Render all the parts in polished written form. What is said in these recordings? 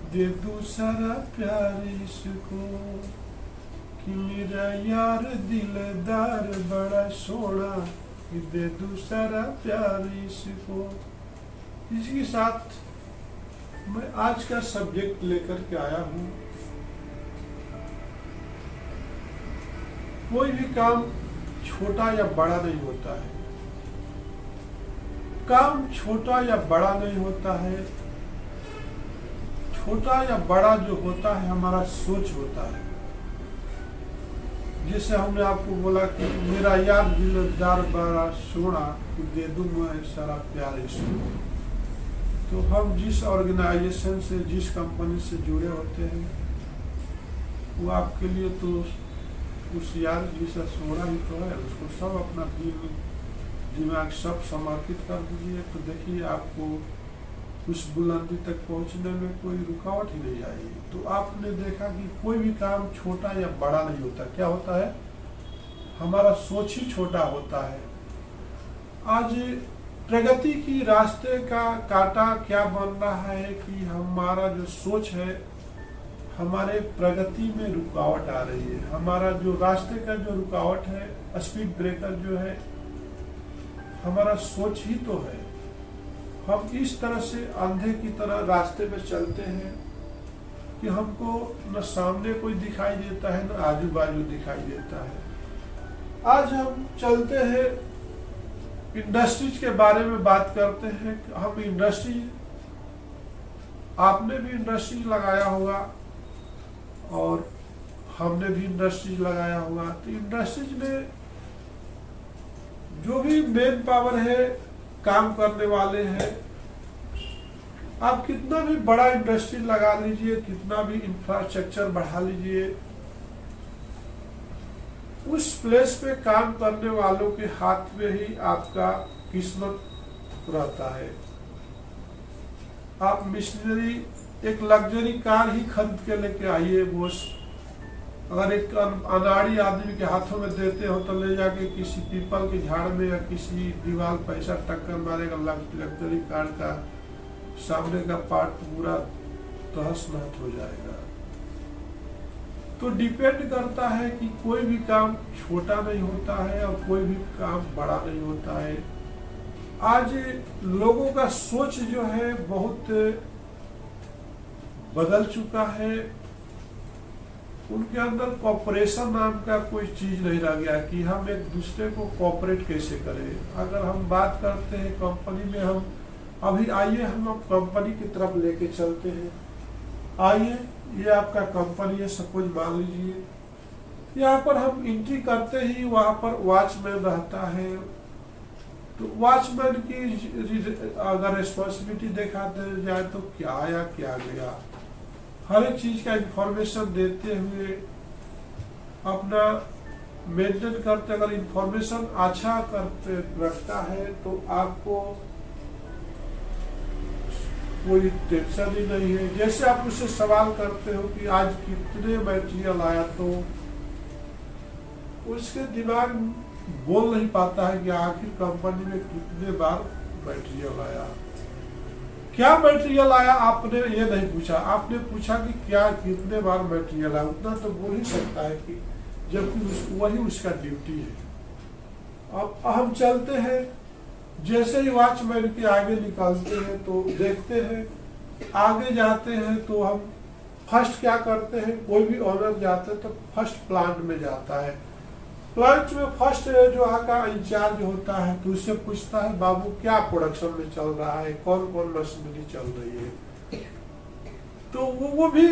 दे दूसरा प्यार इसको कि मेरा यार दिलदार बड़ा सोना, कि दे दूसरा प्यार इसको। इसके साथ मैं आज का सब्जेक्ट लेकर के आया हूँ। कोई भी काम छोटा या बड़ा नहीं होता है। काम छोटा या बड़ा नहीं होता है। छोटा या बड़ा जो होता है हमारा सोच होता है। जैसे हमने आपको बोला कि मेरा यार दिलदार बड़ा सोना, कि दे दूं मैं सारा प्यार इसको। तो हम जिस ऑर्गेनाइजेशन से, जिस कंपनी से जुड़े होते हैं, वो आपके लिए तो उस यार जैसा सोना ही तो है। उसको सब अपना दिल दिमाग सब समर्पित कर दीजिए, तो देखिए आपको उस बुलंदी तक पहुंचने में कोई रुकावट ही नहीं आएगी। तो आपने देखा कि कोई भी काम छोटा या बड़ा नहीं होता। क्या होता है? हमारा सोच ही छोटा होता है। आज प्रगति की रास्ते का कांटा क्या बन रहा है कि हमारा जो सोच है, हमारे प्रगति में रुकावट आ रही है। हमारा जो रास्ते का जो रुकावट है, स्पीड ब्रेकर जो है, हमारा सोच ही तो है। हम इस तरह से अंधे की तरह रास्ते पे चलते हैं कि हमको न सामने कोई दिखाई देता है, न आजू बाजू दिखाई देता है। आज हम चलते हैं, इंडस्ट्रीज के बारे में बात करते हैं। हम इंडस्ट्री, आपने भी इंडस्ट्री लगाया होगा और हमने भी इंडस्ट्रीज लगाया होगा। तो इंडस्ट्रीज में जो भी मेन पावर है, काम करने वाले हैं, आप कितना भी बड़ा इंडस्ट्री लगा लीजिए, कितना भी इंफ्रास्ट्रक्चर बढ़ा लीजिए, उस प्लेस पे काम करने वालों के हाथ में ही आपका किस्मत रहता है। आप मिशनरी एक लग्जरी कार ही खरीद के लेके आइए, वो अगर एक अनाड़ी आदमी के हाथों में देते हो तो ले जाके किसी पीपल के झाड़ में या किसी दीवार पर ऐसा टक्कर मारेगा, लग्जरी कार का सामने का पार्ट पूरा तहस नहस हो जाएगा। तो डिपेंड करता है कि कोई भी काम छोटा नहीं होता है और कोई भी काम बड़ा नहीं होता है। आज लोगों का सोच जो है बहुत बदल चुका है। उनके अंदर कॉपरेशन नाम का कोई चीज नहीं रह गया कि हम एक दूसरे को कॉपरेट कैसे करें। अगर हम बात करते हैं कंपनी में, हम अभी आइए हम कंपनी की तरफ लेके चलते हैं। आइए, ये आपका कंपनी है, सपोज मान लीजिए। यहाँ पर हम एंट्री करते ही वहां पर वॉचमैन रहता है। तो वॉचमैन की अगर रिस्पॉन्सिबिलिटी देखा जाए तो क्या आया क्या गया, हर एक चीज का इंफॉर्मेशन देते हुए अपना मेंटेन करते, अगर इंफॉर्मेशन अच्छा करते रखता है तो आपको कोई टेंशन ही नहीं है। जैसे आप उससे सवाल करते हो कि आज कितने मटेरियल आया, तो उसके दिमाग बोल नहीं पाता है कि आखिर कंपनी में कितने बार मटेरियल आया। क्या मटेरियल आया आपने ये नहीं पूछा, आपने पूछा कि क्या कितने बार मटेरियल आया। उतना तो बोल ही सकता है कि जबकि वही उसका ड्यूटी है। अब हम चलते हैं, जैसे ही वॉचमैन के आगे निकलते हैं तो देखते हैं, आगे जाते हैं तो हम फर्स्ट क्या करते हैं, कोई भी ऑनर जाते हैं तो फर्स्ट प्लांट में जाता है। प्लांट में फर्स्ट जो आका इंचार्ज होता है तो उससे पूछता है, बाबू क्या प्रोडक्शन में चल रहा है, कौन कौन मशीनरी चल रही है। तो वो भी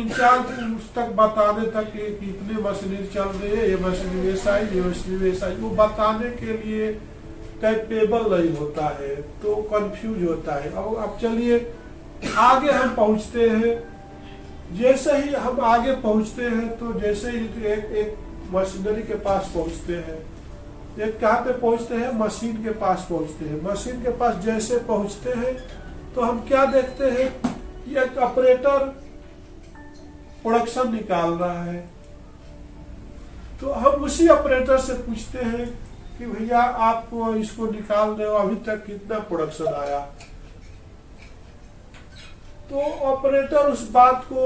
इंचार्ज उस तक बताने तक कि कितनी मशीनरी चल रही है, ये मशीनरी ऐसा ही, ये मशीनरी ऐसा ही, वो बताने के लिए कैपेबल नहीं होता है, तो कंफ्यूज होता है। अब चलिए आगे हम पहुंचते हैं। जैसे ही हम आगे पहुंचते हैं तो जैसे ही एक मशीनरी के पास पहुंचते हैं, एक कहाँ पे पहुंचते हैं, मशीन के पास पहुंचते हैं। मशीन के पास जैसे पहुंचते हैं तो हम क्या देखते हैं कि एक ऑपरेटर प्रोडक्शन निकाल रहा है। तो हम उसी ऑपरेटर से पूछते हैं कि भैया आप इसको निकाल रहे हो, अभी तक कितना प्रोडक्शन आया। तो ऑपरेटर उस बात को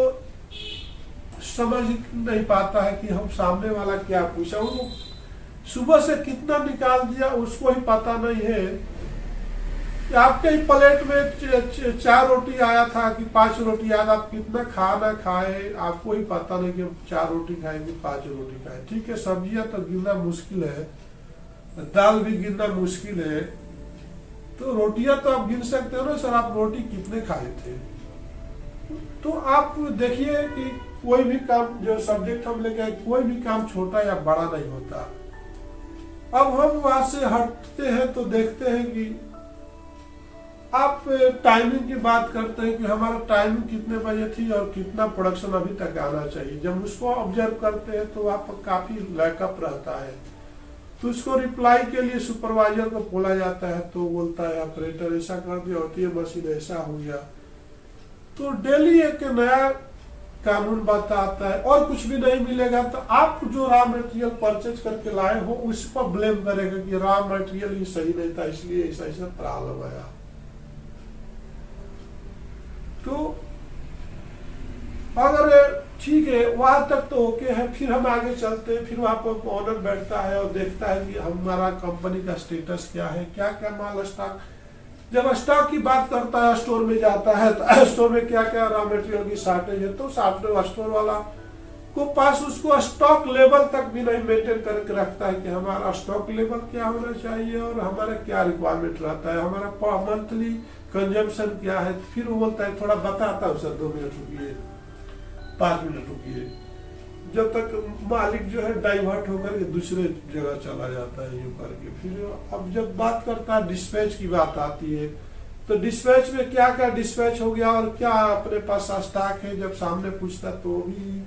समझ नहीं पाता है कि हम सामने वाला क्या पूछा, वो सुबह से कितना निकाल दिया उसको ही पता नहीं है। आपके ही प्लेट में 4 रोटी आया था कि 5 रोटी आया, आप कितना खाना खाए आपको ही पता नहीं कि हम 4 रोटी खाएंगे 5 रोटी खाए। ठीक है, सब्जियां तो गिनना मुश्किल है, दाल भी गिनना मुश्किल है, तो रोटियां तो आप गिन सकते हो ना सर, आप रोटी कितने खाए थे। तो आप देखिए कि कोई भी काम, जो सब्जेक्ट हम लेके आए, कोई भी काम छोटा या बड़ा नहीं होता। अब हम वहां से हटते हैं तो देखते हैं कि आप टाइमिंग की बात करते हैं कि हमारा टाइमिंग कितने बजे थी और कितना प्रोडक्शन अभी तक आना चाहिए। जब उसको ऑब्जर्व करते हैं तो वहाँ पर काफी लैकअप रहता है, तो उसको रिप्लाई के लिए सुपरवाइजर को बोला जाता है, तो बोलता है ऑपरेटर ऐसा कर दिया, होती है मशीन ऐसा हो गया। तो डेली एक नया कानून बताता है, और कुछ भी नहीं मिलेगा तो आप जो रॉ मटेरियल परचेज करके लाए हो उस पर ब्लेम करेगा कि रॉ मटेरियल ही सही नहीं था, इसलिए ऐसा प्रॉब्लम आया। तो अगर ठीक है वहां तक तो ओके है, फिर हम आगे चलते हैं। फिर वहां पर ऑनर बैठता है और देखता है कि हमारा कंपनी का स्टेटस क्या है, क्या क्या माल स्टॉक। जब स्टॉक की बात करता है, स्टोर में जाता है तो स्टोर में क्या क्या रॉ मटेरियल की शॉर्टेज है, तो स्टोर वाला को पास उसको स्टॉक लेवल तक भी नहीं मेंटेन करके रखता है कि हमारा स्टॉक लेवल क्या होना चाहिए और हमारा क्या रिक्वायरमेंट रहता है, हमारा मंथली कंजम्पशन क्या है। फिर वो बोलता है थोड़ा बताता हूँ सर, 2 मिनट रुकिए, 5 मिनट रुकिए, जब तक मालिक जो है डाइवर्ट होकर के दूसरे जगह चला जाता है यूं करके। फिर अब जब बात करता है डिस्पैच की बात आती है, तो डिस्पैच में क्या क्या डिस्पैच हो गया और क्या अपने पास स्टॉक है, जब सामने पूछता तो भी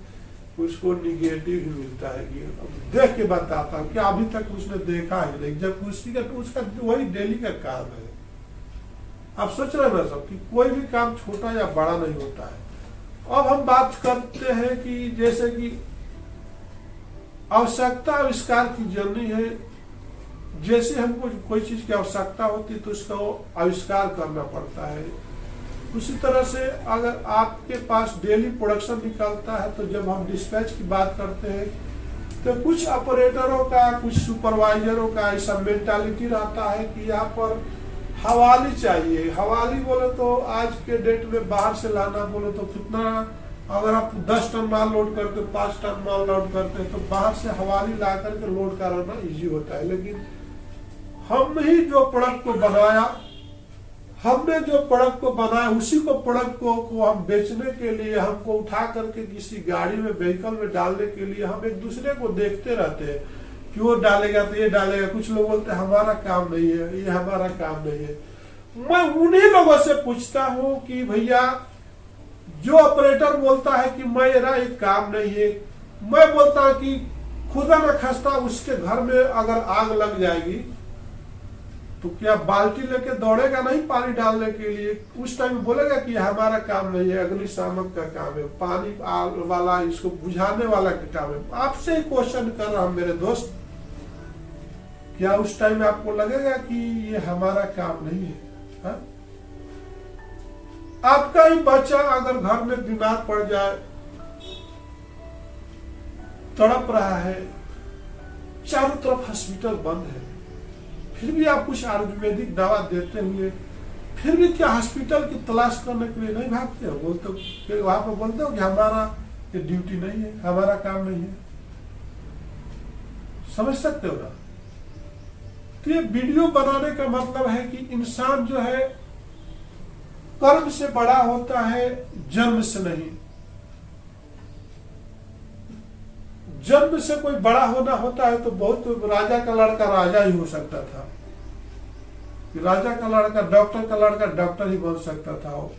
उसको निगेटिव ही मिलता है कि अब देख के बताता हूँ कि अभी तक उसने देखा ही नहीं। जब पूछती है तो उसका वही डेली का काम है। आप सोच रहे ना सब कि कोई भी काम छोटा या बड़ा नहीं होता है। अब हम बात करते हैं कि जैसे कि आवश्यकता आविष्कार की जर्नी है। जैसे हमको कोई चीज की आवश्यकता होती है तो उसका आविष्कार करना पड़ता है। उसी तरह से अगर आपके पास डेली प्रोडक्शन निकलता है, तो जब हम डिस्पैच की बात करते हैं तो कुछ ऑपरेटरों का, कुछ सुपरवाइजरों का ऐसा मेंटालिटी रहता है कि यहाँ पर हवाली चाहिए। हवाली बोले तो आज के डेट में बाहर से लाना बोले तो कितना, अगर आप 10 टन माल लोड करते हो, 5 टन माल लोड करते हैं, तो बाहर से हवाली ला करके लोड कराना इजी होता है। लेकिन हम ही जो प्रोडक्ट को बनाया, हमने जो प्रोडक्ट को बनाया, उसी को प्रोडक्ट को हम बेचने के लिए, हमको उठा करके किसी गाड़ी में, व्हीकल में डालने के लिए हम एक दूसरे को देखते रहते हैं कि वो डालेगा तो ये डालेगा। कुछ लोग बोलते हैं हमारा काम नहीं है, ये हमारा काम नहीं है। मैं उन्हीं लोगों से पूछता हूं कि भैया, जो ऑपरेटर बोलता है कि मेरा एक काम नहीं है, मैं बोलता हूं कि खुदा न खस्ता उसके घर में अगर आग लग जाएगी तो क्या बाल्टी लेके दौड़ेगा नहीं पानी डालने के लिए? उस टाइम बोलेगा कि हमारा काम नहीं है, अग्निशामक का काम है, पानी वाला, इसको बुझाने वाला का काम है। आपसे ही क्वेश्चन कर रहा हूं मेरे दोस्त, क्या उस टाइम आपको लगेगा कि ये हमारा काम नहीं है? हा? आपका ही बच्चा अगर घर में बीमार पड़ जाए, तड़प रहा है, चारों तरफ हॉस्पिटल बंद है, फिर भी आप कुछ आयुर्वेदिक दवा देते हुए फिर भी क्या हॉस्पिटल की तलाश करने के लिए नहीं भागते हो? बोलते हो वहां पर, बोलते हो कि हमारा ये ड्यूटी नहीं है, हमारा काम नहीं है। समझ सकते हो ना? तो ये वीडियो बनाने का मतलब है कि इंसान जो है कर्म से बड़ा होता है, जन्म से नहीं। जन्म से कोई बड़ा होना होता है तो बहुत, राजा का लड़का राजा ही हो सकता था, राजा का लड़का, डॉक्टर का लड़का डॉक्टर ही बन सकता था।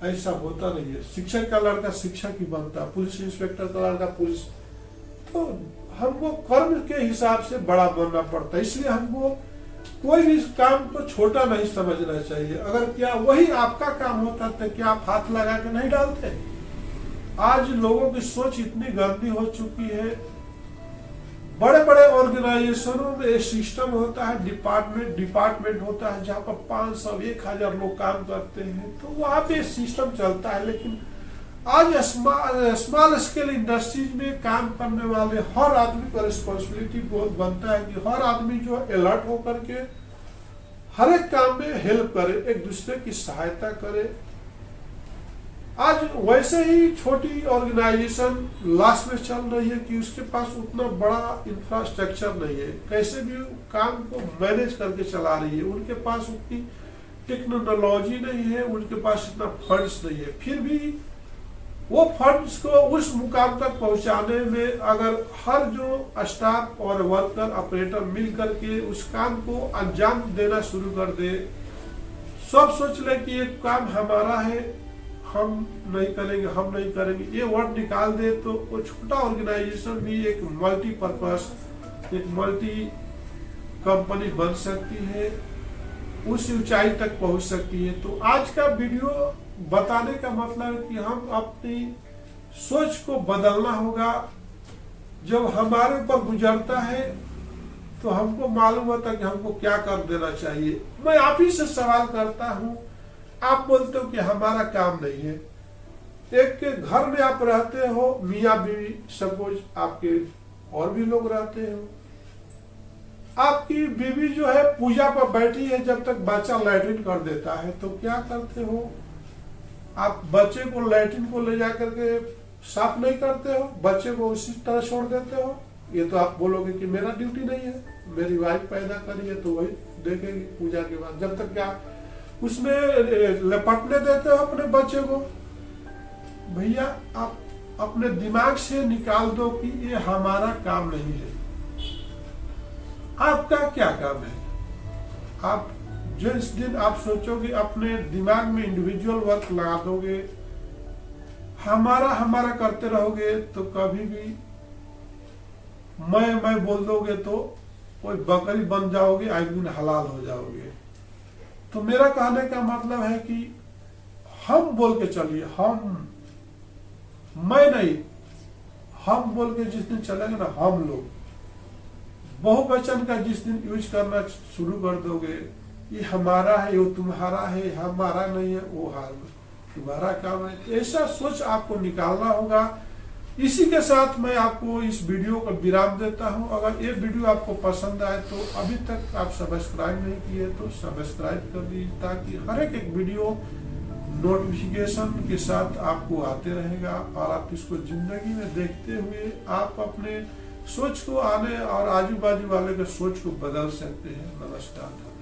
ऐसा होता नहीं है। शिक्षक का लड़का शिक्षक ही बनता, पुलिस इंस्पेक्टर का लड़का पुलिस। तो हमको कर्म के हिसाब से बड़ा बनना पड़ता है। इसलिए हमको कोई भी काम को छोटा नहीं समझना चाहिए। अगर क्या वही आपका काम होता तो क्या आप हाथ लगा के नहीं डालते? आज लोगों की सोच इतनी गंदी हो चुकी है बड़े बड़े ऑर्गेनाइजेशनों में एक सिस्टम होता है, डिपार्टमेंट होता है, जहाँ पर 500-1000 लोग काम करते हैं, तो वहां पे सिस्टम चलता है। लेकिन आज स्मॉल स्केल इंडस्ट्रीज में काम करने वाले हर आदमी का रिस्पॉन्सिबिलिटी बहुत बनता है कि हर आदमी जो अलर्ट होकर के हर एक काम में हेल्प करे, एक दूसरे की सहायता करे। आज वैसे ही छोटी ऑर्गेनाइजेशन लास्ट में चल रही है कि उसके पास उतना बड़ा इंफ्रास्ट्रक्चर नहीं है, कैसे भी काम को मैनेज करके चला रही है, उनके पास उतनी टेक्नोलॉजी नहीं है, उनके पास इतना फंड्स नहीं है। फिर भी वो फंड्स को उस मुकाम तक पहुंचाने में अगर हर जो स्टाफ और वर्कर ऑपरेटर मिल करके उस काम को अंजाम देना शुरू कर दे, सब सोच ले कि ये काम हमारा है, हम नहीं करेंगे, ये वर्ड निकाल दे, तो वो छोटा ऑर्गेनाइजेशन भी एक मल्टीपर्पस, एक मल्टी कंपनी बन सकती है, उस ऊंचाई तक पहुंच सकती है। तो आज का वीडियो बताने का मतलब है कि हम अपनी सोच को बदलना होगा। जब हमारे ऊपर गुजरता है तो हमको मालूम होता है कि हमको क्या कर देना चाहिए। मैं आप ही से सवाल करता हूं, आप बोलते हो कि हमारा काम नहीं है। एक के घर में आप रहते हो, मियाँ बीवी, सपोज आपके और भी लोग रहते हो, आपकी बीवी जो है पूजा पर बैठी है, जब तक बच्चा लैट्रिन कर देता है तो क्या करते हो? आप बच्चे को लैट्रिन को ले जाकर के साफ नहीं करते हो, बच्चे को उसी तरह छोड़ देते हो। ये तो आप बोलोगे कि मेरा ड्यूटी नहीं है, मेरी वाइफ पैदा करी है तो वही देखेगी पूजा के बाद। जब तक क्या उसमें लपटने देते हो अपने बच्चे को? भैया आप अपने दिमाग से निकाल दो कि ये हमारा काम नहीं है। आपका क्या काम है? आप जिस दिन आप सोचोगे, अपने दिमाग में इंडिविजुअल वर्क लगा दोगे, हमारा करते रहोगे, तो कभी भी मैं बोल दोगे तो कोई बकरी बन जाओगे, एक दिन हलाल हो जाओगे। तो मेरा कहने का मतलब है कि हम बोल के चलिए, मैं नहीं, हम बोल के जिस दिन चलेंगे ना, हम लोग बहुवचन का जिस दिन यूज करना शुरू कर दोगे, ये हमारा है, वो तुम्हारा है, हमारा नहीं है, वो तुम्हारा काम है, ऐसा सोच आपको निकालना होगा। इसी के साथ मैं आपको इस वीडियो का विराम देता हूं। अगर ये वीडियो आपको पसंद आए तो अभी तक आप सब्सक्राइब नहीं किए तो सब्सक्राइब कर दीजिए, ताकि हर एक वीडियो नोटिफिकेशन के साथ आपको आते रहेगा और आप इसको जिंदगी में देखते हुए आप अपने सोच को आने और आजू बाजू वाले के सोच को बदल सकते हैं। नमस्कार।